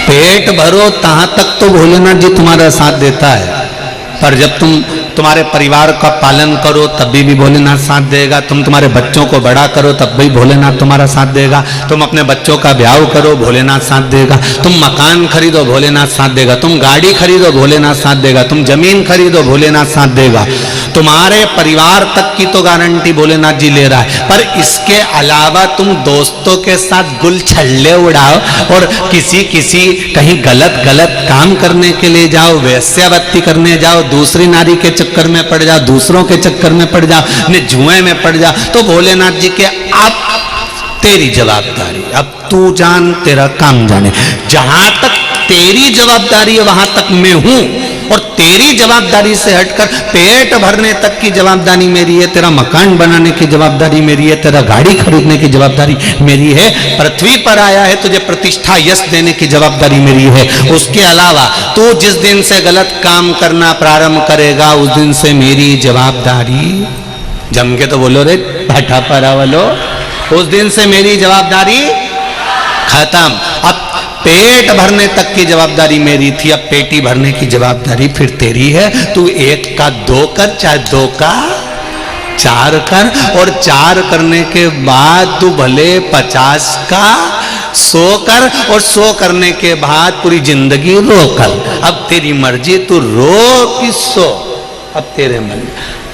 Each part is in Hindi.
पेट भरो तहां तक तो भोलेनाथ जी तुम्हारा साथ देता है, पर जब तुम तुम्हारे परिवार का पालन करो तब भी भोलेनाथ साथ देगा। तुम तुम्हारे बच्चों को बड़ा करो तब भी भोलेनाथ तुम्हारा साथ देगा। तुम अपने बच्चों का ब्याह करो भोलेनाथ साथ देगा। तुम मकान खरीदो भोलेनाथ साथ देगा। तुम गाड़ी खरीदो भोलेनाथ साथ देगा। तुम जमीन खरीदो भोलेनाथ साथ देगा। तुम्हारे परिवार तक की तो गारंटी भोलेनाथ जी ले रहा है, पर इसके अलावा तुम दोस्तों के साथ गुल छल्ले उड़ाओ और किसी कहीं गलत काम करने के लिए जाओ, वेश्यावृत्ति करने जाओ, दूसरी नारी के चक्कर में पड़ जाओ, दूसरों के चक्कर में पड़ जाओ, ने जुए में पड़ जाओ, तो भोलेनाथ जी के अब तेरी जवाबदारी, अब तू जान तेरा काम जाने। जहां तक तेरी जवाबदारी है वहां तक मैं हूं, और तेरी जवाबदारी से हटकर पेट भरने तक की जवाबदारी मेरी है, तेरा मकान बनाने की जवाबदारी मेरी है, तेरा गाड़ी खरीदने की जवाबदारी मेरी है, पृथ्वी पर आया है तुझे प्रतिष्ठा यश देने की जवाबदारी मेरी है। उसके अलावा तू जिस दिन से गलत काम करना प्रारंभ करेगा उस दिन से मेरी जवाबदारी, जम के तो बोलो रे भाटा परा वालो, उस दिन से मेरी जवाबदारी खत्म। अब पेट भरने तक की जवाबदारी मेरी थी, अब पेटी भरने की जवाबदारी फिर तेरी है। तू 1 का 2 कर, चाहे 2 का 4 कर, और 4 करने के बाद तू भले 50 का 100 कर, और 100 करने के बाद पूरी जिंदगी रो कर। अब तेरी मर्जी, तू रो कि सो, अब तेरे मन।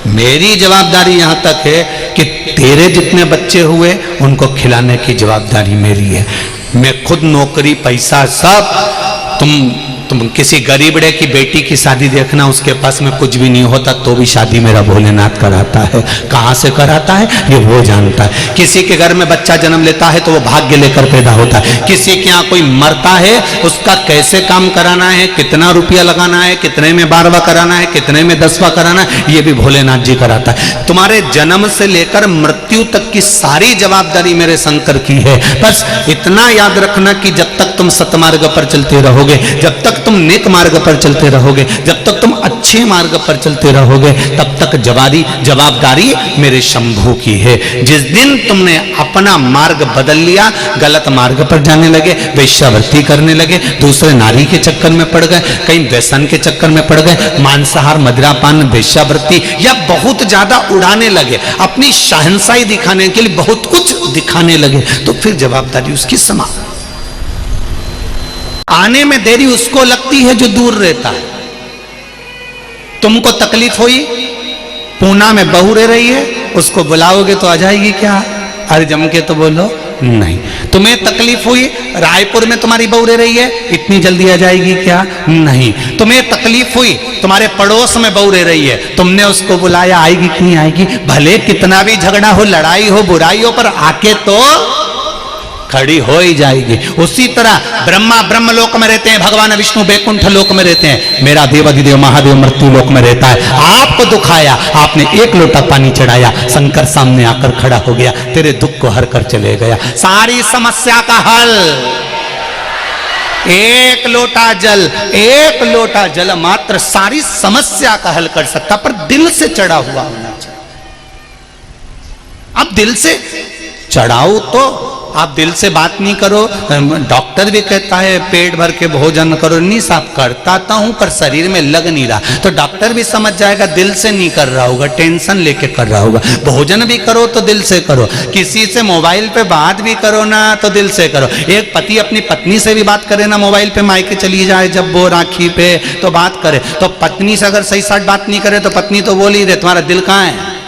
मेरी जवाबदारी यहां तक है कि तेरे जितने बच्चे हुए उनको खिलाने की जवाबदारी मेरी है। मैं खुद नौकरी पैसा सब, तुम किसी गरीबड़े की बेटी की शादी देखना, उसके पास में कुछ भी नहीं होता तो भी शादी मेरा भोलेनाथ कराता है। कहां से कराता है ये वो जानता है। किसी के घर में बच्चा जन्म लेता है तो वो भाग्य लेकर पैदा होता है। किसी के यहाँ कोई मरता है, उसका कैसे काम कराना है, कितना रुपया लगाना है, कितने में 12वां कराना है, कितने में 10वां कराना है, ये भी भोलेनाथ जी कराता है। तुम्हारे जन्म से लेकर मृत्यु तक की सारी जवाबदारी मेरे शंकर की है। बस इतना याद रखना कि जब तक तुम सतमार्ग पर चलते रहोगे, जब तक तुम नेक मार्ग पर चलते रहोगे, जब तक तुम अच्छे मार्ग पर चलते रहोगे, तब तक जवाबदारी मेरे शंभू की है। जिस दिन तुमने अपना मार्ग बदल लिया, गलत मार्ग पर जाने लगे, वेश्यावृत्ति करने लगे, दूसरे नारी के चक्कर में पड़ गए, कहीं व्यसन के चक्कर में पड़ गए, मांसाहार मदिरापान वेश्यावृत्ति या बहुत ज्यादा उड़ाने लगे, अपनी शहंशाही दिखाने के लिए बहुत कुछ दिखाने लगे, तो फिर जवाबदारी उसकी समाप्त। आने में देरी उसको लगती है जो दूर रहता है। तुमको तकलीफ हुई, पूना में बहू रह रही है, उसको बुलाओगे तो आ जाएगी क्या? अरे जम के तो बोलो नहीं। तुम्हें तकलीफ हुई, रायपुर में तुम्हारी बहू रह रही है, इतनी जल्दी आ जाएगी क्या? नहीं। तुम्हें तकलीफ हुई, तुम्हारे पड़ोस में बहू रह रही है, तुमने उसको बुलाया, आएगी कि नहीं आएगी? भले कितना भी झगड़ा हो, लड़ाई हो, बुराई हो, पर आके तो खड़ी हो ही जाएगी। उसी तरह ब्रह्मा ब्रह्म लोक में रहते हैं, भगवान विष्णु बैकुंठ लोक में रहते हैं, मेरा देवाधिदेव महादेव मृत्यु लोक में रहता है। आपको दुखाया, आपने 1 लोटा पानी चढ़ाया, शंकर सामने आकर खड़ा हो गया, तेरे दुख को हर कर चले गया। सारी समस्या का हल 1 लोटा जल, 1 लोटा जल मात्र सारी समस्या का हल कर सकता, पर दिल से चढ़ा हुआ होना चाहिए। अब दिल से चढ़ाओ तो आप दिल से बात नहीं करो। डॉक्टर भी कहता है पेट भर के भोजन करो, नहीं साहब करता हूं पर शरीर में लग नहीं रहा, तो डॉक्टर भी समझ जाएगा दिल से नहीं कर रहा होगा, टेंशन लेके कर रहा होगा। भोजन भी करो तो दिल से करो, किसी से मोबाइल पे बात भी करो ना तो दिल से करो। एक पति अपनी पत्नी से भी बात करे ना मोबाइल पे, मायके चली जाए जब वो राखी पे तो बात करे, तो पत्नी से अगर सही साथ बात नहीं करे तो पत्नी तो बोल ही रहे तुम्हारा दिल कहाँ है?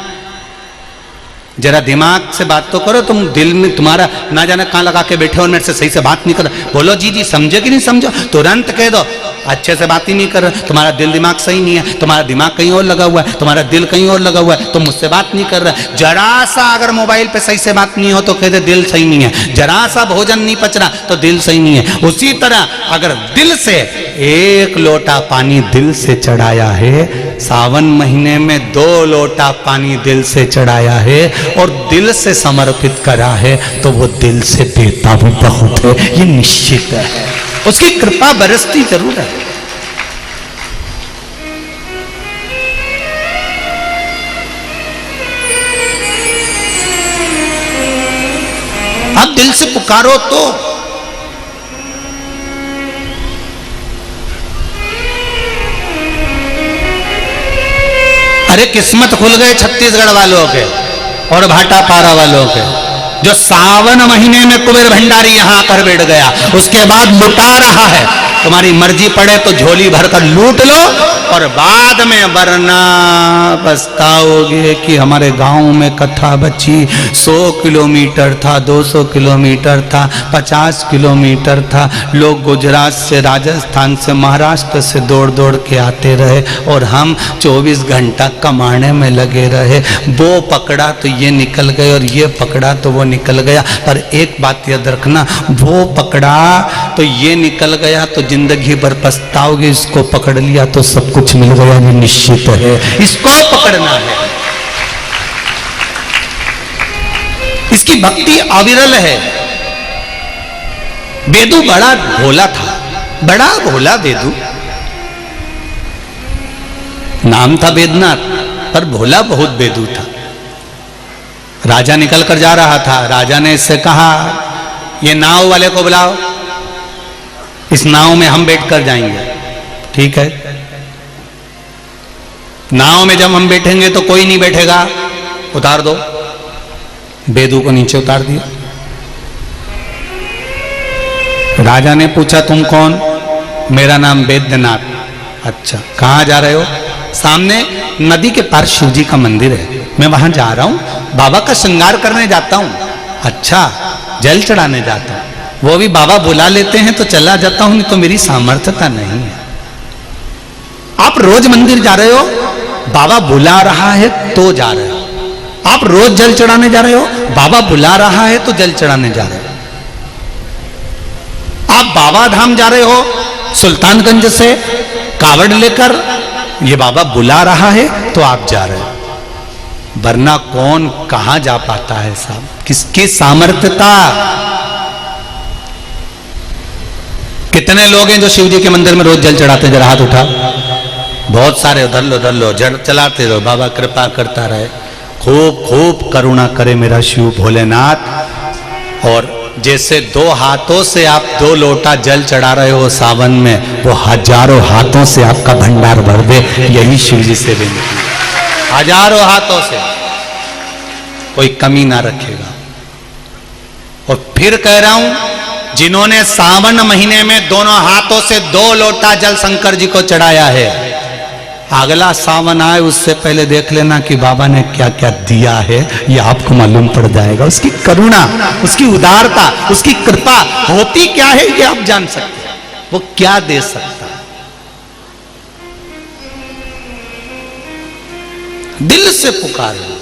जरा दिमाग से बात तो करो। तुम दिल में तुम्हारा ना जाने कहाँ लगा के बैठे हो, मेरे से सही से बात नहीं कर रहे, बोलो जी जी समझे कि नहीं समझो, तुरंत कह दो अच्छे से बात ही नहीं कर रहे, तुम्हारा दिल दिमाग सही नहीं है, तुम्हारा दिमाग कहीं और लगा हुआ है, तुम्हारा दिल कहीं और लगा हुआ है, तुम मुझसे बात नहीं कर रहे। जरा सा अगर मोबाइल पे सही से बात नहीं हो तो कहते दिल सही नहीं है, जरा सा भोजन नहीं पच रहा तो दिल सही नहीं है। उसी तरह अगर दिल से 1 लोटा पानी दिल से चढ़ाया है, सावन महीने में 2 लोटा पानी दिल से चढ़ाया है और दिल से समर्पित करा है, तो वो दिल से देता भी बहुत है, ये निश्चित है। उसकी कृपा बरसती जरूर है। आप दिल से पुकारो तो अरे किस्मत खुल गए छत्तीसगढ़ वालों के और भाटापारा वालों के, जो सावन महीने में कुबेर भंडारी यहां आकर बैठ गया, उसके बाद लुटा रहा है। तुम्हारी मर्जी पड़े तो झोली भरकर लूट लो और बाद में वरना पछताओगे कि हमारे गांव में कथा बची, 100 किलोमीटर था, 200 किलोमीटर था, 50 किलोमीटर था, लोग गुजरात से, राजस्थान से, महाराष्ट्र से दौड़ दौड़ के आते रहे और हम 24 घंटा कमाने में लगे रहे। वो पकड़ा तो ये निकल गए और ये पकड़ा तो वो निकल गया। पर एक बात याद रखना, वो पकड़ा तो ये निकल गया तो जिंदगी भर पछताओगे, इसको पकड़ लिया तो सब कुछ मिल गया, ये निश्चित है। इसको पकड़ना है, इसकी भक्ति अविरल है। वेदु बड़ा भोला था, बड़ा भोला वेदु, नाम था वेदनाथ, पर भोला बहुत वेदु था। राजा निकल कर जा रहा था, राजा ने इससे कहा ये नाव वाले को बुलाओ, इस नाव में हम बैठ कर जाएंगे। ठीक है, नाव में जब हम बैठेंगे तो कोई नहीं बैठेगा, उतार दो। वेदु को नीचे उतार दिया। राजा ने पूछा तुम कौन? मेरा नाम वेद्यनाथ। अच्छा, कहाँ जा रहे हो? सामने नदी के पार शिव जी का मंदिर है, मैं वहां जा रहा हूं, बाबा का श्रृंगार करने जाता हूं। अच्छा, जल चढ़ाने जाता हूं, वो भी बाबा बुला लेते हैं तो चला जाता हूं, नहीं तो मेरी सामर्थ्यता नहीं है। आप रोज मंदिर जा रहे हो, बाबा बुला रहा है तो जा रहे हो। आप रोज जल चढ़ाने जा रहे हो, बाबा बुला रहा है तो जल चढ़ाने जा रहे हो। आप बाबा धाम जा रहे हो सुल्तानगंज से कावड़ लेकर, ये बाबा बुला रहा है तो आप जा रहे हो, वरना कौन कहां जा पाता है साहब, किसकी सामर्थ्यता। कितने लोग हैं जो शिव जी के मंदिर में रोज जल चढ़ाते हैं? जरा हाथ उठा। बहुत सारे। उधर लो जल चलाते रहो, बाबा कृपा करता रहे, खूब खूब करुणा करे मेरा शिव भोलेनाथ। और जैसे 2 हाथों से आप 2 लोटा जल चढ़ा रहे हो सावन में, वो हजारों हाथों से आपका भंडार भर दे, यही शिव जी से विनती है। हजारों हाथों से, कोई कमी ना रखेगा। और फिर कह रहा हूं, जिन्होंने सावन महीने में दोनों हाथों से 2 लोटा जल शंकर जी को चढ़ाया है, अगला सावन आए उससे पहले देख लेना कि बाबा ने क्या क्या दिया है, ये आपको मालूम पड़ जाएगा। उसकी करुणा, उसकी उदारता, उसकी कृपा होती क्या है, ये आप जान सकते हैं। वो क्या दे सकता है, दिल से पुकारे।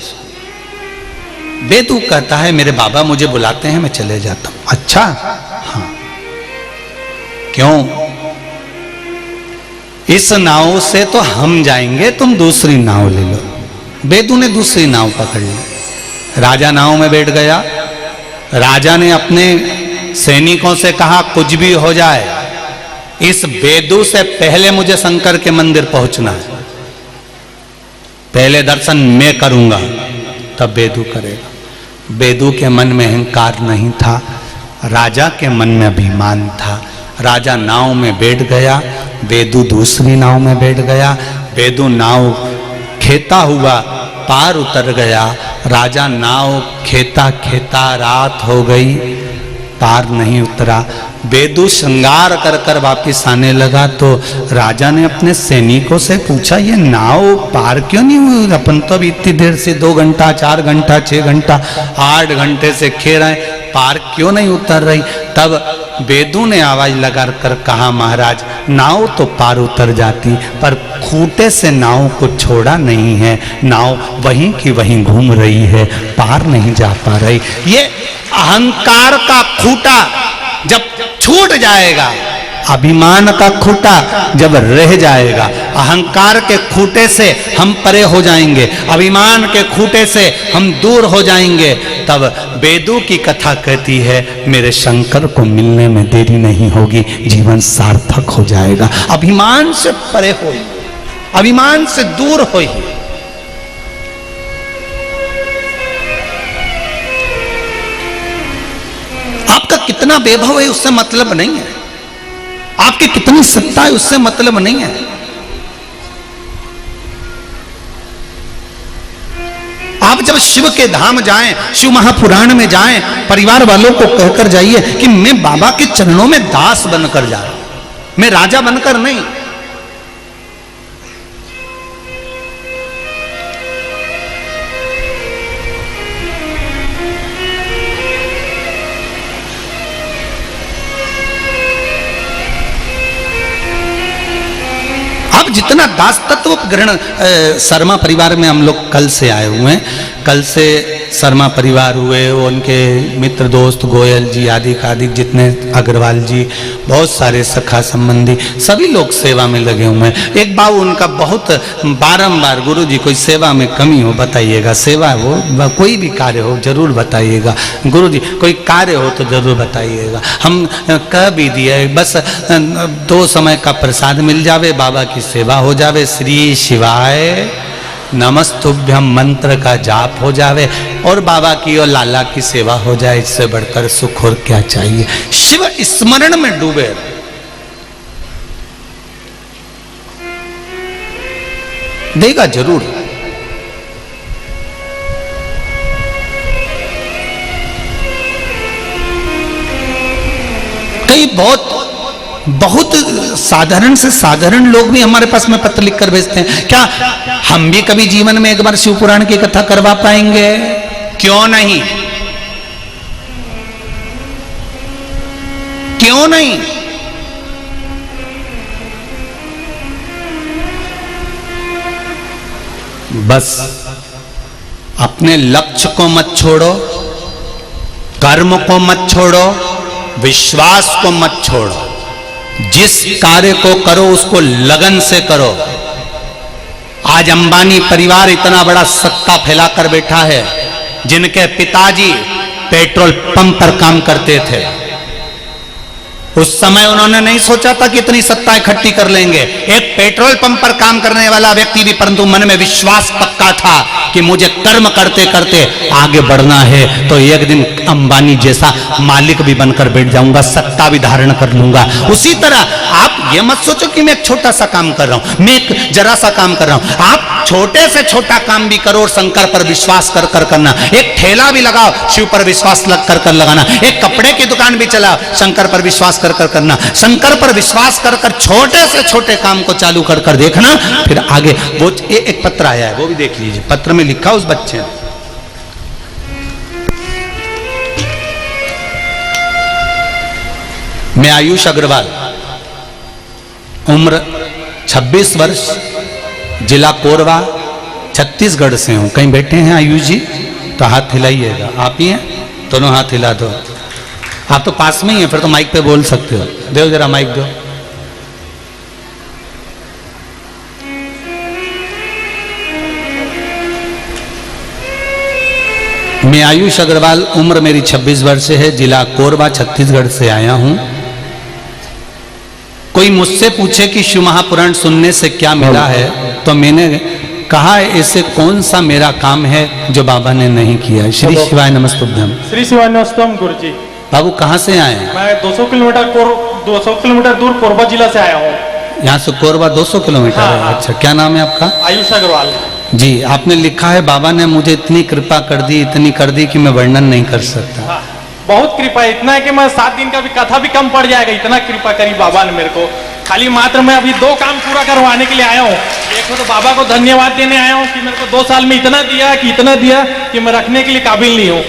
वेदु कहता है मेरे बाबा मुझे बुलाते हैं, मैं चले जाता हूं। अच्छा, हाँ, क्यों? इस नाव से तो हम जाएंगे, तुम दूसरी नाव ले लो। वेदु ने दूसरी नाव पकड़ ली। राजा नाव में बैठ गया। राजा ने अपने सैनिकों से कहा कुछ भी हो जाए, इस वेदु से पहले मुझे शंकर के मंदिर पहुंचना है, पहले दर्शन मैं करूंगा तब वेदु करेगा। वेदु के मन में अहंकार नहीं था, राजा के मन में अभिमान था। राजा नाव में बैठ गया, वेदु दूसरी नाव में बैठ गया। वेदु नाव खेता हुआ पार उतर गया। राजा नाव खेता खेता रात हो गई, पार नहीं उतरा। वेदु श्रृंगार कर कर वापिस आने लगा तो राजा ने अपने सैनिकों से पूछा ये नाव पार क्यों नहीं हुई? अपन तो अभी इतनी देर से 2 घंटा 4 घंटा 6 घंटा 8 घंटे से खेल रहे, पार क्यों नहीं उतर रही? तब वेदु ने आवाज लगा कर कहा महाराज नाव तो पार उतर जाती, पर खूंटे से नाव को छोड़ा नहीं है, नाव वहीं की वहीं घूम रही है, पार नहीं जा पा रही। ये अहंकार का खूंटा जब छूट जाएगा, अभिमान का खूंटा जब रह जाएगा, अहंकार के खूंटे से हम परे हो जाएंगे, अभिमान के खूंटे से हम दूर हो जाएंगे, तब वेदु की कथा कहती है मेरे शंकर को मिलने में देरी नहीं होगी, जीवन सार्थक हो जाएगा। अभिमान से परे हो, अभिमान से दूर हो। आपका कितना वैभव है उससे मतलब नहीं है, आपकी कितनी सत्ता है उससे मतलब नहीं है। जब शिव के धाम जाएं, शिव महापुराण में जाएं, परिवार वालों को कहकर जाइए कि मैं बाबा के चरणों में दास बनकर जा रहा हूं, मैं राजा बनकर नहीं। अब जितना दास तत्व ग्रहण, शर्मा परिवार में हम लोग कल से आए हुए हैं, कल से शर्मा परिवार हुए, उनके मित्र दोस्त गोयल जी आदि आदि जितने अग्रवाल जी, बहुत सारे सखा संबंधी सभी लोग सेवा में लगे हुए हैं। एक बाबू उनका बहुत बारंबार, गुरु जी कोई सेवा में कमी हो बताइएगा, सेवा हो कोई भी कार्य हो जरूर बताइएगा, गुरु जी कोई कार्य हो तो जरूर बताइएगा। हम कह भी दिए, बस 2 समय का प्रसाद मिल जावे, बाबा की सेवा हो जावे, श्री शिवाय नमस्तुभ्यम मंत्र का जाप हो जावे और बाबा की और लाला की सेवा हो जाए, इससे बढ़कर सुख और क्या चाहिए। शिव स्मरण में डूबे, देगा जरूर। कई बहुत साधारण से साधारण लोग भी हमारे पास में पत्र लिखकर भेजते हैं, क्या हम भी कभी जीवन में एक बार शिव पुराण की कथा करवा पाएंगे? क्यों नहीं, क्यों नहीं। बस अपने लक्ष्य को मत छोड़ो, कर्म को मत छोड़ो, विश्वास को मत छोड़ो। जिस कार्य को करो उसको लगन से करो। आज अंबानी परिवार इतना बड़ा सत्ता फैलाकर बैठा है, जिनके पिताजी पेट्रोल पंप पर काम करते थे। उस समय उन्होंने नहीं सोचा था कि इतनी सत्ता इकट्ठी कर लेंगे। एक पेट्रोल पंप पर काम करने वाला व्यक्ति भी, परंतु मन में विश्वास पक्का था कि मुझे कर्म करते करते आगे बढ़ना है, तो एक दिन अंबानी जैसा मालिक भी बनकर बैठ जाऊंगा, सत्ता भी धारण कर लूंगा। उसी तरह आप ये मत सोचो कि मैं एक छोटा सा काम कर रहा हूं, मैं एक जरा सा काम कर रहा हूं। आप छोटे से छोटा काम भी करो और शंकर पर विश्वास कर कर करना। एक ठेला भी लगाओ, शिव पर विश्वास कर कर लगाना। एक कपड़े की दुकान भी चलाओ, शंकर पर विश्वास कर कर करना। शंकर पर विश्वास कर कर छोटे से छोटे काम को चालू कर कर देखना, फिर आगे। वो एक पत्र आया है, वो भी देख लीजिए। पत्र में लिखा उस बच्चे ने, मैं आयुष अग्रवाल, उम्र 26 वर्ष, जिला कोरबा, छत्तीसगढ़ से हूं। कहीं बैठे हैं आयुष जी तो हाथ हिलाइएगा। आप ही हैं? दोनों हाथ हिला दो। आप तो पास में ही हैं, फिर तो माइक पे बोल सकते हो। दो जरा माइक दो। मैं आयुष अग्रवाल, उम्र मेरी 26 वर्ष है, जिला कोरबा, छत्तीसगढ़ से आया हूं। कोई मुझसे पूछे कि शिव महापुराण सुनने से क्या मिला है, तो मैंने कहा ऐसे कौन सा मेरा काम है जो बाबा ने नहीं किया। श्री शिवाय नमस्तुभ्यम। श्री शिवाय नमस्तुभ्यम गुरु जी। बाबू कहाँ से आए? मैं 200 किलोमीटर दूर कोरबा जिला से आया हूँ। यहाँ से कोरबा 200 किलोमीटर है। हाँ। अच्छा, क्या नाम है आपका? आयुष अग्रवाल जी। आपने लिखा है बाबा ने मुझे इतनी कृपा कर दी, इतनी कर दी कि मैं वर्णन नहीं कर सकता। हाँ, बहुत कृपा, इतना है कि मैं 7 दिन का भी कथा भी कम पड़ जाएगा, इतना कृपा करी बाबा ने मेरे को। खाली मात्र मैं अभी 2 काम पूरा करवाने के लिए आया हूँ। एक तो बाबा को धन्यवाद देने आया हूँ कि मेरे को 2 साल में इतना दिया कि मैं रखने के लिए काबिल नहीं हूँ।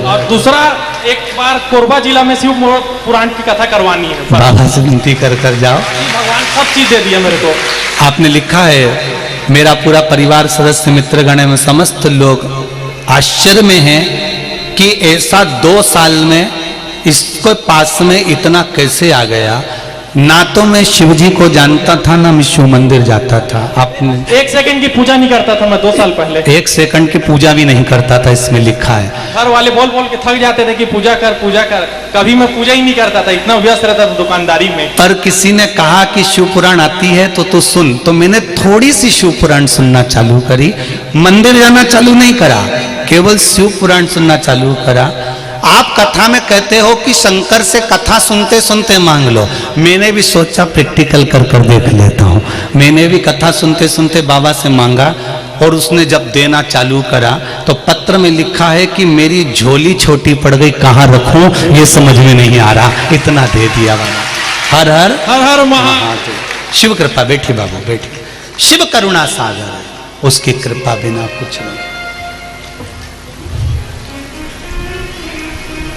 और दूसरा, एक बार कोरबा जिला में शिव पुराण की कथा करवानी है। बाबा से विनती कर कर जाओ। भगवान सब चीज दे दिया मेरे को। आपने लिखा है मेरा पूरा परिवार, सदस्य, मित्रगण में समस्त लोग आश्चर्य में हैं कि ऐसा 2 साल में इसको पास में इतना कैसे आ गया। ना तो मैं शिव जी को जानता था, ना मैं शिव मंदिर जाता था। आपने 1 सेकंड की पूजा नहीं करता था मैं 2 साल पहले। 1 सेकंड की पूजा भी नहीं करता था, इसमें लिखा है। घर वाले बोल बोल के थक जाते थे कि पूजा कर पूजा कर, कभी मैं पूजा ही नहीं करता था, इतना व्यस्त रहता था दुकानदारी में। पर किसी ने कहा कि शिव पुराण आती है तो तू सुन, तो मैंने थोड़ी सी शिव पुराण सुनना चालू करी। मंदिर जाना चालू नहीं करा, केवल शिव पुराण सुनना चालू करा। आप कथा में कहते हो कि शंकर से कथा सुनते सुनते मांग लो। मैंने भी सोचा प्रैक्टिकल कर कर देख लेता हूँ। मैंने भी कथा सुनते सुनते बाबा से मांगा और उसने जब देना चालू करा तो पत्र में लिखा है कि मेरी झोली छोटी पड़ गई, कहाँ रखूं ये समझ में नहीं आ रहा, इतना दे दिया बाबा। हर हर हर हर महा शिव कृपा। बैठी बाबू बैठी। शिव करुणा सागर है, उसकी कृपा बिना कुछ नहीं,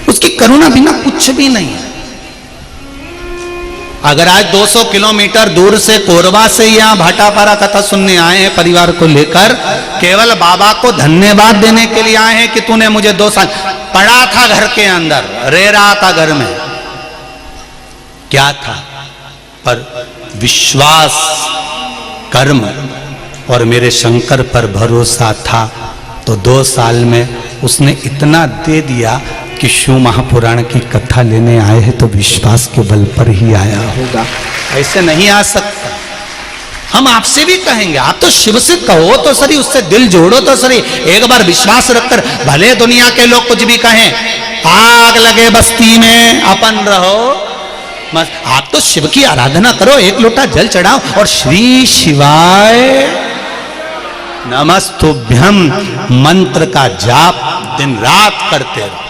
उसकी करुणा बिना कुछ भी नहीं है। अगर आज 200 किलोमीटर दूर से कोरबा से यहाँ भाटापारा कथा सुनने आए हैं परिवार को लेकर, केवल बाबा को धन्यवाद देने के लिए आए हैं कि तूने मुझे 2 साल पड़ा था घर के अंदर, रह रहा था घर में, क्या था, पर विश्वास कर्म और मेरे शंकर पर भरोसा था, तो 2 साल में उसने इतना दे दिया कि शिव महापुराण की कथा लेने आए हैं तो विश्वास के बल पर ही आया होगा, ऐसे नहीं आ सकता। हम आपसे भी कहेंगे, आप तो शिव से कहो तो सही, उससे दिल जोड़ो तो सही, एक बार विश्वास रखकर, भले दुनिया के लोग कुछ भी कहें, आग लगे बस्ती में अपन रहो, आप तो शिव की आराधना करो, एक लोटा जल चढ़ाओ और श्री शिवाय नमस्तुभ्यम मंत्र का जाप दिन रात करते रहो,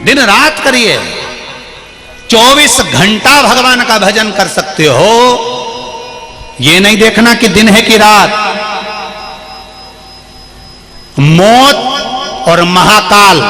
दिन रात करिए, 24 घंटा भगवान का भजन कर सकते हो। ये नहीं देखना कि दिन है कि रात। मौत और महाकाल,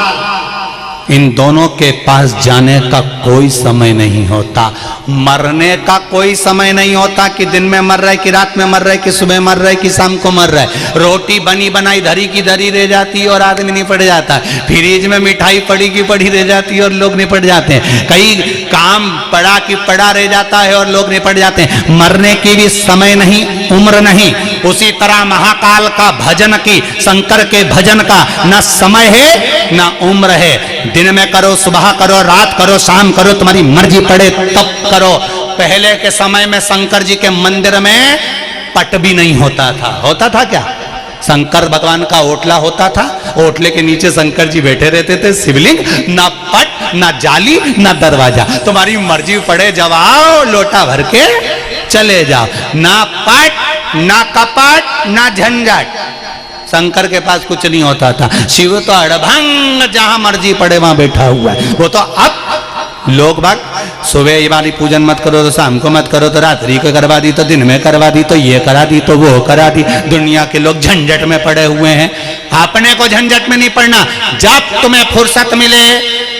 इन दोनों के पास जाने का कोई समय नहीं होता, मरने का कोई समय नहीं होता कि दिन में मर रहा है कि रात में मर रहा है कि सुबह मर रहा है कि शाम को मर रहा है। रोटी बनी बनाई धरी की धरी रह जाती है और आदमी निपट जाता है, फ्रिज में मिठाई पड़ी की पड़ी रह जाती है और लोग निपट जाते हैं, कई काम पड़ा की पड़ा रह जाता है और लोग निपट जाते हैं। मरने की भी समय नहीं, उम्र नहीं। उसी तरह महाकाल का भजन की, शंकर के भजन का न समय है न उम्र है। दिन में करो, सुबह करो, रात करो, शाम करो, तुम्हारी मर्जी पड़े तब करो। पहले के समय में शंकर जी के मंदिर में पट भी नहीं होता था। होता था क्या? शंकर भगवान का ओटला होता था, ओटले के नीचे शंकर जी बैठे रहते थे, शिवलिंग, ना पट ना जाली ना दरवाजा, तुम्हारी मर्जी पड़े जब आओ लोटा भर के चले जाओ। ना पट ना कपट ना झंझट, शंकर के पास कुछ नहीं होता था। शिव तो अड़भंग जहां मर्जी पड़े वहां बैठा हुआ है। वो तो अब लोग बाग सुबह ये वाली पूजन मत करो तो शाम को मत करो, तो रात्रि को करवा दी, तो दिन में करवा दी, तो ये करा दी, तो वो करा दी। दुनिया के लोग झंझट में पड़े हुए हैं। अपने को झंझट में नहीं पड़ना। जब तुम्हें फुर्सत मिले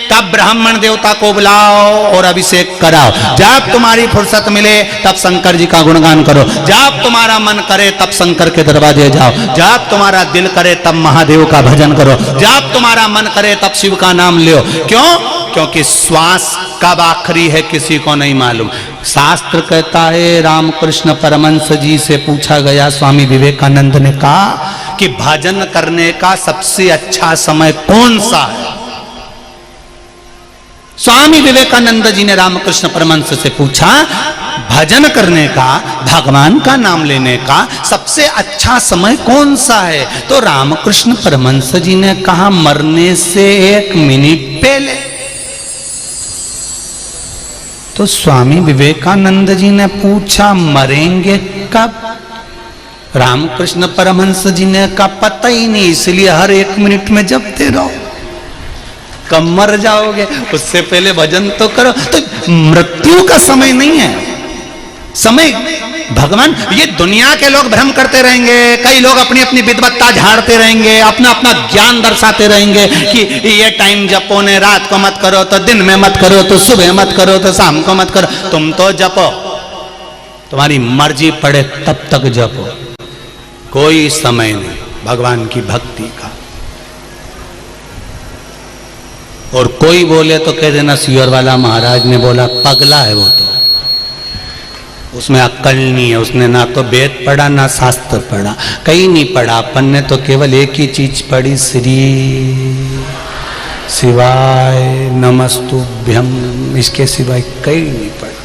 तब ब्राह्मण देवता को बुलाओ और अभिषेक कराओ। जब तुम्हारी फुर्सत मिले तब शंकर जी का गुणगान करो। जब तुम्हारा मन करे तब शंकर के दरवाजे जाओ। जब तुम्हारा दिल करे तब महादेव का भजन करो। जब तुम्हारा मन करे तब शिव का नाम लो। क्यों? क्योंकि श्वास कब आखिरी है किसी को नहीं मालूम। शास्त्र कहता है, रामकृष्ण परमहंस जी से पूछा गया, स्वामी विवेकानंद ने कहा कि भजन करने का सबसे अच्छा समय कौन सा है? स्वामी विवेकानंद जी ने रामकृष्ण परमहंस से पूछा, भजन करने का, भगवान का नाम लेने का सबसे अच्छा समय कौन सा है? तो रामकृष्ण परमहंस जी ने कहा, मरने से 1 मिनट पहले। तो स्वामी विवेकानंद जी ने पूछा, मरेंगे कब? रामकृष्ण परमहंस जी ने कहा, पता ही नहीं, इसलिए हर 1 मिनट में जपते रहो, कब मर जाओगे, उससे पहले भजन तो करो। तो मृत्यु का समय नहीं है, समय भगवान। ये दुनिया के लोग भ्रम करते रहेंगे, कई लोग अपनी अपनी विद्वत्ता झाड़ते रहेंगे, अपना अपना ज्ञान दर्शाते रहेंगे कि ये टाइम जपो ने, रात को मत करो, तो दिन में मत करो, तो सुबह मत करो, तो शाम को मत करो। तुम तो जपो, तुम्हारी मर्जी पड़े तब तक जपो, कोई समय नहीं भगवान की भक्ति का। और कोई बोले तो कह देना सियोर वाला महाराज ने बोला, पगला है वो, तो उसमें अक्ल नहीं है, उसने ना तो वेद पढ़ा ना शास्त्र पढ़ा, कहीं नहीं पढ़ा। अपन ने तो केवल एक ही चीज पढ़ी, श्री शिवाय नमस्तुभ्यम, इसके सिवाय कहीं नहीं पढ़ा।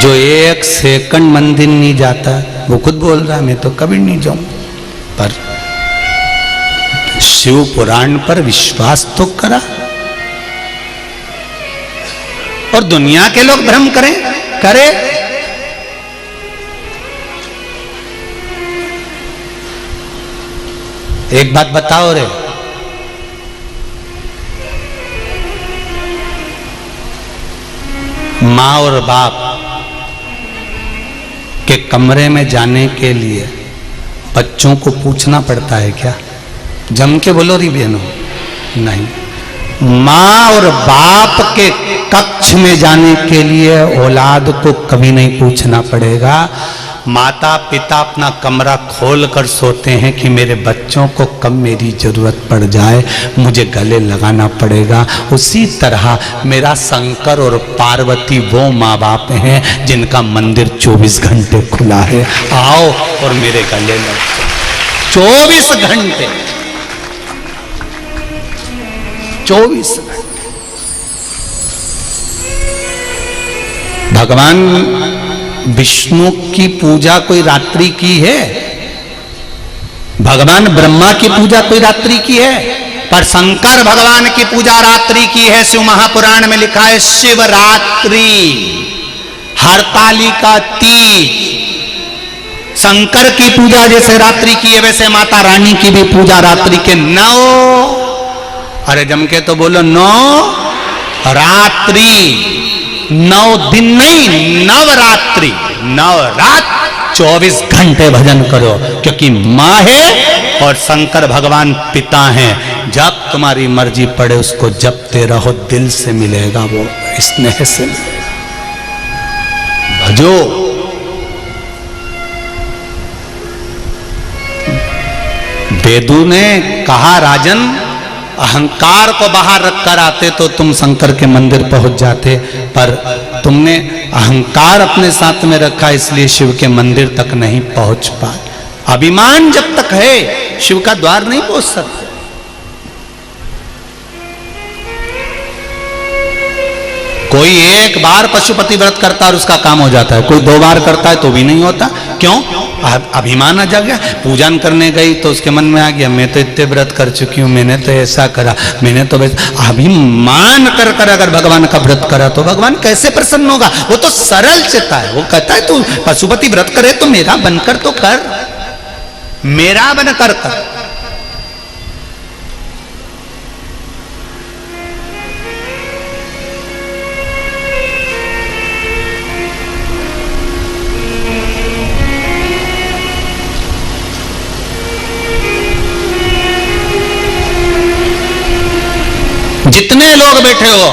जो 1 सेकंड मंदिर नहीं जाता वो खुद बोल रहा है, मैं तो कभी नहीं जाऊं। पर शिव पुराण पर विश्वास तो करा। और दुनिया के लोग भ्रम करें करे। एक बात बताओ रे, माँ और बाप के कमरे में जाने के लिए बच्चों को पूछना पड़ता है क्या? जम के बोलो री बहनों, नहीं। माँ और बाप के कक्ष में जाने के लिए औलाद को कभी नहीं पूछना पड़ेगा। माता पिता अपना कमरा खोल कर सोते हैं कि मेरे बच्चों को कब मेरी जरूरत पड़ जाए मुझे गले लगाना पड़ेगा। उसी तरह मेरा शंकर और पार्वती वो माँ बाप हैं जिनका मंदिर 24 घंटे खुला है। आओ और मेरे गले लग, 24 घंटे, 24 घंटे। भगवान विष्णु की पूजा कोई रात्रि की है? भगवान ब्रह्मा की पूजा कोई रात्रि की है? पर शंकर भगवान की पूजा रात्रि की है। शिव महापुराण में लिखा है शिवरात्रि, हरतालिका तीज। शंकर की पूजा जैसे रात्रि की है वैसे माता रानी की भी पूजा रात्रि के 9, अरे जम के तो बोलो 9 रात्रि, 9 दिन नहीं, नवरात्रि, नवरात 24 घंटे भजन करो, क्योंकि माँ है और शंकर भगवान पिता हैं। जब तुम्हारी मर्जी पड़े उसको जपते रहो, दिल से मिलेगा वो, स्नेह से भजो। वेदों ने कहा राजन, अहंकार को बाहर रखकर आते तो तुम शंकर के मंदिर पहुंच जाते, पर तुमने अहंकार अपने साथ में रखा इसलिए शिव के मंदिर तक नहीं पहुंच पाए। अभिमान जब तक है शिव का द्वार नहीं पहुंच सकते। कोई एक बार पशुपति व्रत करता है और उसका काम हो जाता है, कोई 2 बार करता है तो भी नहीं होता। क्यों? अभिमान आ जा गया। पूजन करने गई तो उसके मन में आ गया मैं तो इतने व्रत कर चुकी हूँ, मैंने तो ऐसा करा, मैंने तो वैसा। अभिमान कर कर अगर भगवान का व्रत करा तो भगवान कैसे प्रसन्न होगा? वो तो सरल चित्ता है, वो कहता है तू पशुपति व्रत करे तो मेरा बनकर तो कर, मेरा बनकर कर। जितने लोग बैठे हो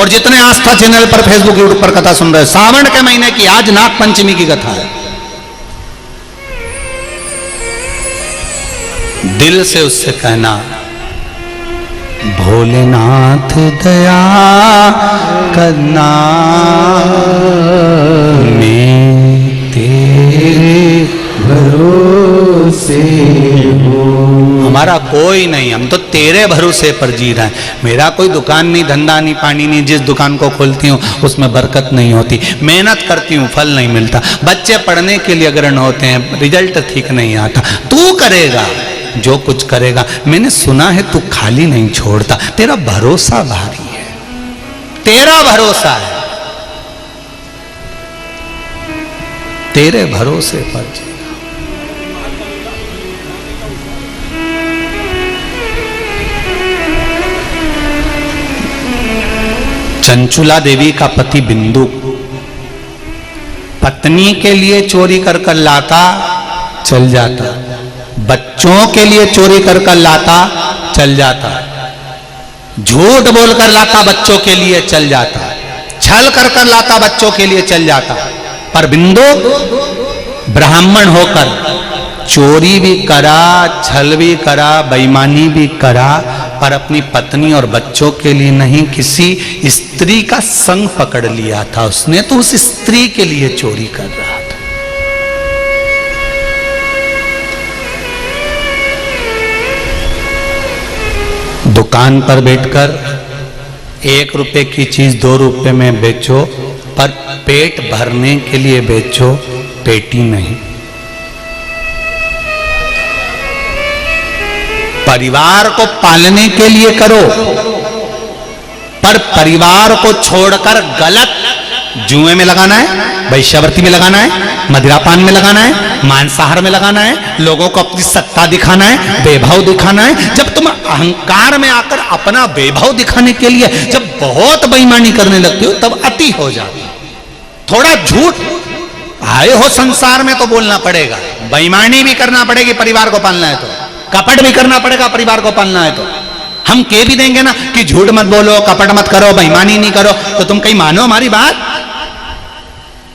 और जितने आस्था चैनल पर फेसबुक यूट्यूब पर कथा सुन रहे हो, सावन के महीने की आज नाग पंचमी की कथा है। दिल से उससे कहना भोलेनाथ दया करना, मैं तेरे भरोसे हूँ। हमारा कोई नहीं, हम तो तेरे भरोसे पर जी रहे हैं। मेरा कोई दुकान नहीं, धंधा नहीं, पानी नहीं। जिस दुकान को खोलती हूँ उसमें बरकत नहीं होती, मेहनत करती हूँ फल नहीं मिलता। बच्चे पढ़ने के लिए अग्रहण होते हैं, रिजल्ट ठीक नहीं आता। तू करेगा जो कुछ करेगा। मैंने सुना है तू खाली नहीं छोड़ता, तेरा भरोसा भारी है, तेरा भरोसा है, तेरे भरोसे पर जी। चंचुला देवी का पति बिंदु पत्नी के लिए चोरी कर कर लाता, चल जाता। बच्चों के लिए चोरी कर कर लाता, चल जाता। झूठ बोल कर लाता, बच्चों के लिए चल जाता। छल कर कर लाता, बच्चों के लिए चल जाता। पर बिंदु ब्राह्मण होकर चोरी भी करा, छल भी करा, बेईमानी भी करा, पर अपनी पत्नी और बच्चों के लिए नहीं, किसी स्त्री का संग पकड़ लिया था उसने, तो उस स्त्री के लिए चोरी कर रहा था। दुकान पर बैठकर 1 रुपए की चीज 2 रुपए में बेचो, पर पेट भरने के लिए बेचो, पेटी नहीं। परिवार को पालने के लिए करो, पर परिवार को छोड़कर गलत जुए में लगाना है, वैश्यावृत्ति में लगाना है, मदिरापान में लगाना है, मांसाहार में लगाना है, लोगों को अपनी सत्ता दिखाना है, वैभव दिखाना है। जब तुम अहंकार में आकर अपना वैभव दिखाने के लिए जब बहुत बेईमानी करने लगते हो तब अति हो जाती। थोड़ा झूठ आए हो संसार में तो बोलना पड़ेगा, बेईमानी भी करना पड़ेगी परिवार को पालना है तो, कपट भी करना पड़ेगा परिवार को पालना है तो। हम कह भी देंगे ना कि झूठ मत बोलो, कपट मत करो, बेईमानी नहीं करो, तो तुम कहीं मानो हमारी बात?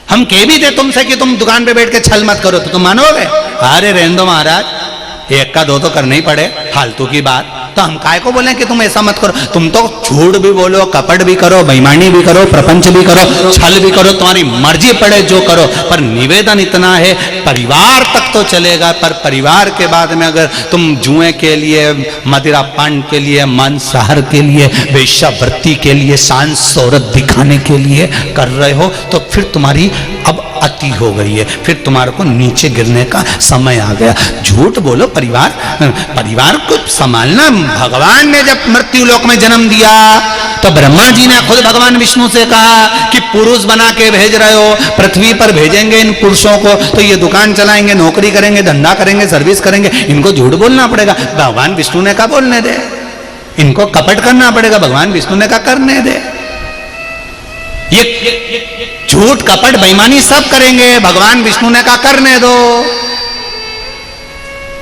हम कह भी दे तुमसे कि तुम दुकान पे बैठ के छल मत करो तो तुम मानोगे? अरे रहने दो महाराज, एक का दो तो करना ही पड़े, फालतू की बात। तो हम काय को बोले कि तुम ऐसा मत करो? तुम तो झूठ भी बोलो, कपट भी करो, बेईमानी भी करो, प्रपंच भी करो, छल भी करो, तुम्हारी मर्जी पड़े जो करो, पर निवेदन इतना है परिवार तक तो चलेगा। पर परिवार के बाद में अगर तुम जुए के लिए, मदिरा पान के लिए, मांसाहार के लिए, वेश्यावृत्ति के लिए, शान शोहरत दिखाने के लिए कर रहे हो तो फिर तुम्हारी अब अति हो गई है, फिर तुम्हारे को नीचे गिरने का समय आ गया। झूठ बोलो परिवार को संभालना। भगवान ने जब मृत्यु लोक में जन्म दिया तो ब्रह्मा जी ने खुद भगवान विष्णु से कहा कि पुरुष बना के भेज रहे हो, पृथ्वी पर भेजेंगे इन पुरुषों को तो ये दुकान चलाएंगे, नौकरी करेंगे, धंधा करेंगे, सर्विस करेंगे, इनको झूठ बोलना पड़ेगा। भगवान विष्णु ने कहा बोलने दे, इनको कपट करना पड़ेगा, भगवान विष्णु ने कहा करने दे। ये झूठ कपट बेईमानी सब करेंगे, भगवान विष्णु ने कहा करने दो।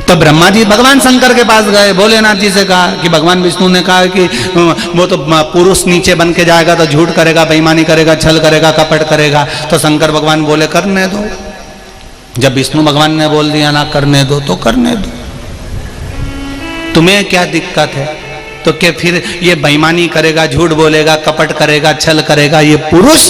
तो ब्रह्मा जी भगवान शंकर के पास गए, भोलेनाथ जी से कहा कि भगवान विष्णु ने कहा कि वो तो पुरुष नीचे बन के जाएगा तो झूठ करेगा, बेईमानी करेगा, छल करेगा, कपट करेगा। तो शंकर भगवान बोले करने दो। जब विष्णु भगवान ने बोल दिया ना करने दो तो करने दो, तुम्हें क्या दिक्कत है? तो क्या फिर ये बेईमानी करेगा, झूठ बोलेगा, कपट करेगा, छल करेगा ये पुरुष,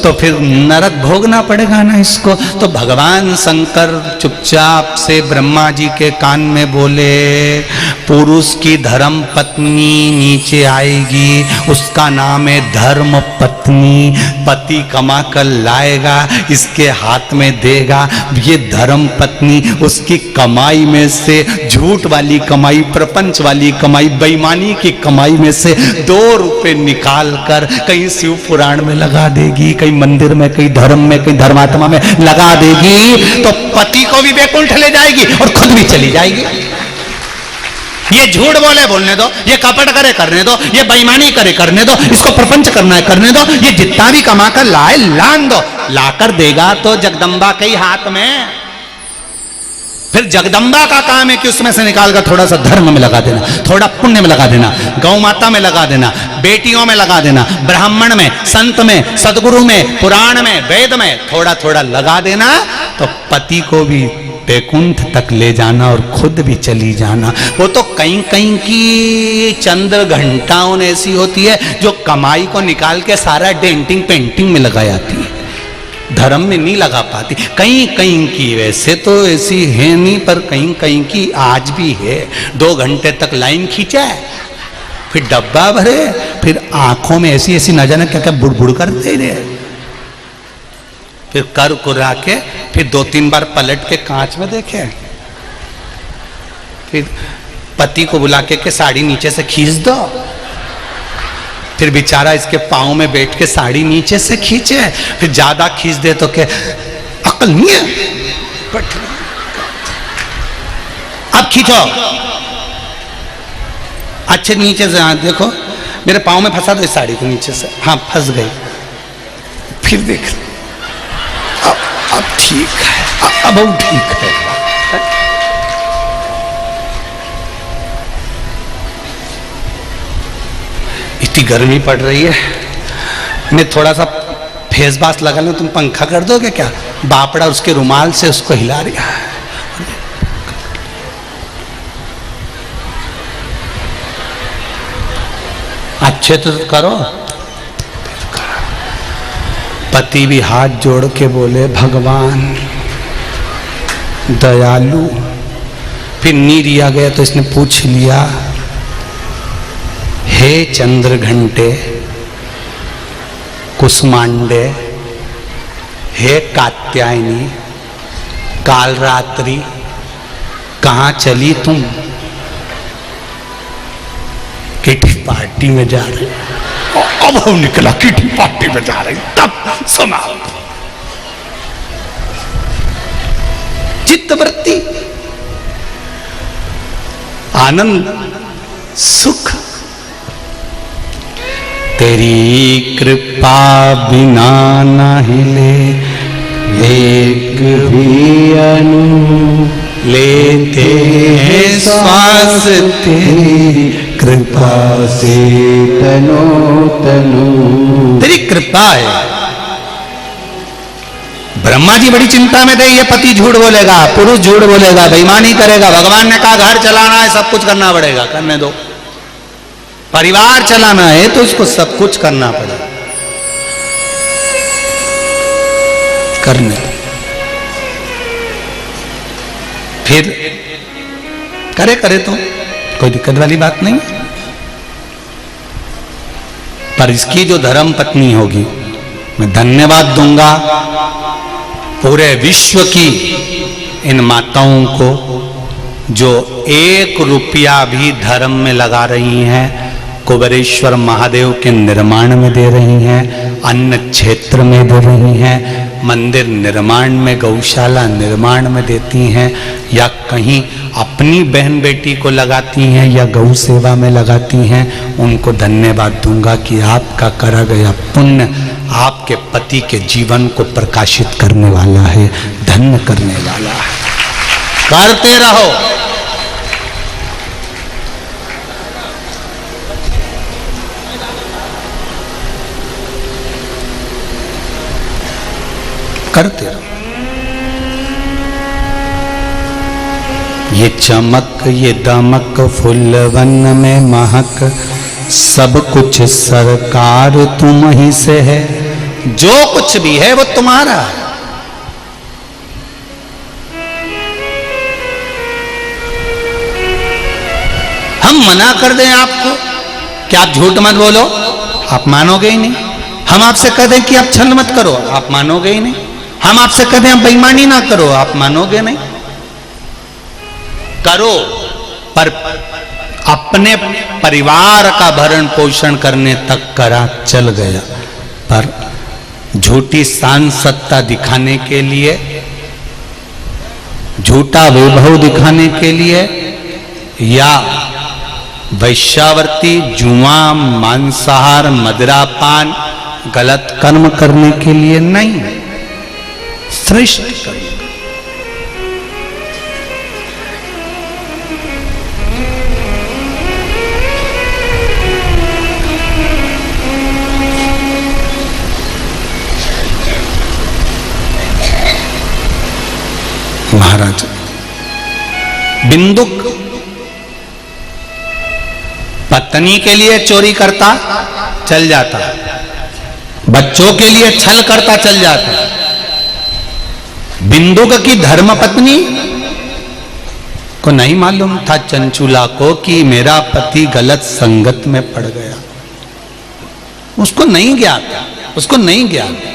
तो फिर नरक भोगना पड़ेगा ना इसको। तो भगवान शंकर चुपचाप से ब्रह्मा जी के कान में बोले पुरुष की धर्म पत्नी नीचे आएगी, उसका नाम है धर्म पत्नी। पति कमा कर लाएगा, इसके हाथ में देगा, ये धर्म पत्नी उसकी कमाई में से, झूठ वाली कमाई, प्रपंच वाली कमाई, बेईमानी की कमाई में से 2 रुपए निकाल कर कहीं शिव पुराण में लगा देगी, कहीं मंदिर में, कहीं धर्म में, कहीं धर्मात्मा में लगा देगी, तो पति को भी बैकुंठ ले जाएगी और खुद भी चली जाएगी। ये झूठ बोले बोलने दो, ये कपट करे करने दो, ये बेईमानी करे करने दो, इसको प्रपंच करना है करने दो, ये जितना भी कमा कर लाए लान दो, लाकर देगा तो जगदम्बा के ही हाथ में। फिर जगदम्बा का काम है कि उसमें से निकालकर थोड़ा सा धर्म में लगा देना, थोड़ा पुण्य में लगा देना, गौ माता में लगा देना, बेटियों में लगा देना, ब्राह्मण में, संत में, सदगुरु में, पुराण में, वेद में थोड़ा थोड़ा लगा देना, तो पति को भी बैकुंठ तक ले जाना और खुद भी चली जाना। वो तो कहीं कहीं की चंद्र घंटाओं ऐसी होती है जो कमाई को निकाल के सारा डेंटिंग पेंटिंग में लगा जाती है, धर्म में नहीं लगा पाती। कहीं कहीं की वैसे तो ऐसी है नहीं, पर कहीं कहीं की आज भी है। 2 घंटे तक लाइन खींचा है, फिर डब्बा भरे, फिर आंखों में ऐसी ऐसी न जाने क्या क्या बुड़बुड़ करते रहे, फिर कर कुरा के फिर 2-3 बार पलट के कांच में देखे, फिर पति को बुला के साड़ी नीचे से खींच दो, फिर बेचारा इसके पाँव में बैठ के साड़ी नीचे से खींचे, फिर ज्यादा खींच दे तो क्या अकल नहीं है? अब खींचो अच्छे नीचे से, हाथ देखो मेरे पाँव में फंसा दो इस साड़ी को नीचे से, हाँ फंस गई, फिर देख अब ठीक है, अब ठीक है। इतनी गर्मी पड़ रही है, मैं थोड़ा सा फेस मास्क लगा लूं, तुम पंखा कर दोगे क्या? बापड़ा उसके रुमाल से उसको हिला रही है। अच्छे तो करो। पति भी हाथ जोड़ के बोले भगवान दयालु। फिर नीर आ गया तो इसने पूछ लिया, हे चंद्र घंटे, कुसमांडे, हे कात्यायनी, काल रात्रि, कहाँ चली तुम? किटी पार्टी में जा रहे। अब वो निकला किटी पार्टी में जा रही, तब सुना चित्तवृत्ति, आनंद, सुख। तेरी कृपा बिना न हिले एक भी अणु, लेते हैं श्वास तेरी कृपा से तनो तनु। तेरी कृपा है। ब्रह्मा जी बड़ी चिंता में थे, ये पति झूठ बोलेगा, पुरुष झूठ बोलेगा, बेईमानी करेगा। भगवान ने कहा घर चलाना है, सब कुछ करना पड़ेगा, करने दो। परिवार चलाना है तो इसको सब कुछ करना पड़ेगा, करने दो। फिर करे तो कोई दिक्कत वाली बात नहीं, पर इसकी जो धर्म पत्नी होगी, मैं धन्यवाद दूंगा पूरे विश्व की इन माताओं को जो 1 रुपया भी धर्म में लगा रही हैं, कुबेरेश्वर महादेव के निर्माण में दे रही हैं, अन्न क्षेत्र में दे रही हैं, मंदिर निर्माण में, गौशाला निर्माण में देती हैं, या कहीं अपनी बहन बेटी को लगाती हैं या गौ सेवा में लगाती हैं। उनको धन्यवाद दूंगा कि आपका करा गया पुण्य आपके पति के जीवन को प्रकाशित करने वाला है, धन्य करने वाला है। करते रहो। करते रहो। ये चमक ये दमक फूलवन में महक, सब कुछ सरकार तुम ही से है। जो कुछ भी है वो तुम्हारा है। हम मना कर दें आपको कि आप झूठ मत बोलो, आप मानोगे ही नहीं। हम आपसे कह दें कि आप छल मत करो, आप मानोगे ही नहीं। हम आपसे कह दें आप बेईमानी ना करो, आप मानोगे नहीं। करो, पर अपने परिवार का भरण पोषण करने तक करा चल गया, पर झूठी शान सत्ता दिखाने के लिए, झूठा वैभव दिखाने के लिए, या वैश्यावर्ती, जुआ, मांसाहार, मदिरापान, गलत कर्म करने के लिए नहीं, श्रेष्ठ कर्म। महाराज बिंदुक पत्नी के लिए चोरी करता चल जाता, बच्चों के लिए छल करता चल जाता। बिंदुक की धर्मपत्नी को नहीं मालूम था चंचुला को कि मेरा पति गलत संगत में पड़ गया। उसको नहीं ज्ञात, उसको नहीं ज्ञात।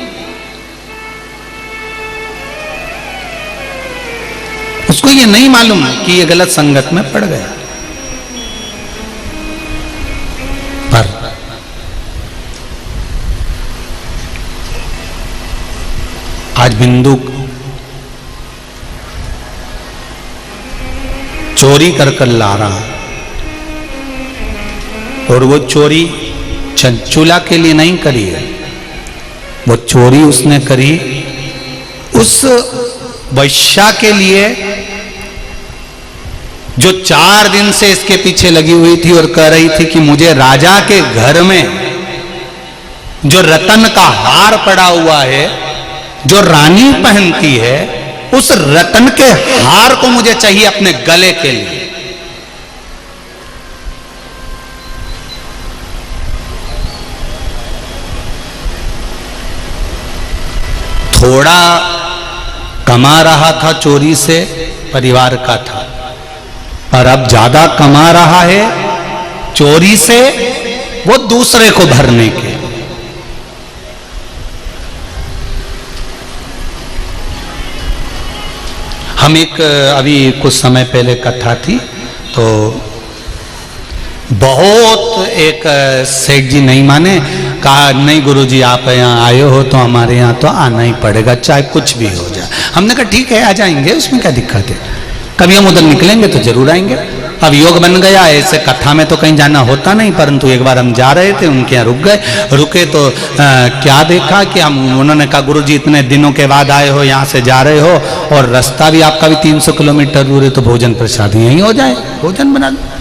उसको ये नहीं मालूम कि ये गलत संगत में पड़ गया। पर आज बिंदु चोरी कर ला रहा, और वो चोरी चंचुला के लिए नहीं करी है, वो चोरी उसने करी उस वैश्या के लिए जो 4 दिन से इसके पीछे लगी हुई थी और कह रही थी कि मुझे राजा के घर में जो रतन का हार पड़ा हुआ है, जो रानी पहनती है, उस रतन के हार को मुझे चाहिए अपने गले के लिए। थोड़ा कमा रहा था चोरी से, परिवार का था, पर अब ज्यादा कमा रहा है चोरी से, वो दूसरे को भरने के। हम एक अभी कुछ समय पहले कथा थी, तो बहुत एक सेठ जी नहीं माने, कहा नहीं गुरुजी आप यहाँ आए हो तो हमारे यहाँ तो आना ही पड़ेगा चाहे कुछ भी हो जाए। हमने कहा ठीक है आ जाएंगे, उसमें क्या दिक्कत है, कभी हम उधर निकलेंगे तो जरूर आएंगे। अब योग बन गया, ऐसे कथा में तो कहीं जाना होता नहीं, परंतु एक बार हम जा रहे थे उनके यहाँ रुक गए। रुके तो क्या देखा कि हम, उन्होंने कहा गुरुजी इतने दिनों के बाद आए हो, यहाँ से जा रहे हो और रास्ता भी आपका भी 300 किलोमीटर दूर है, तो भोजन प्रसाद यहीं हो जाए, भोजन बना दो।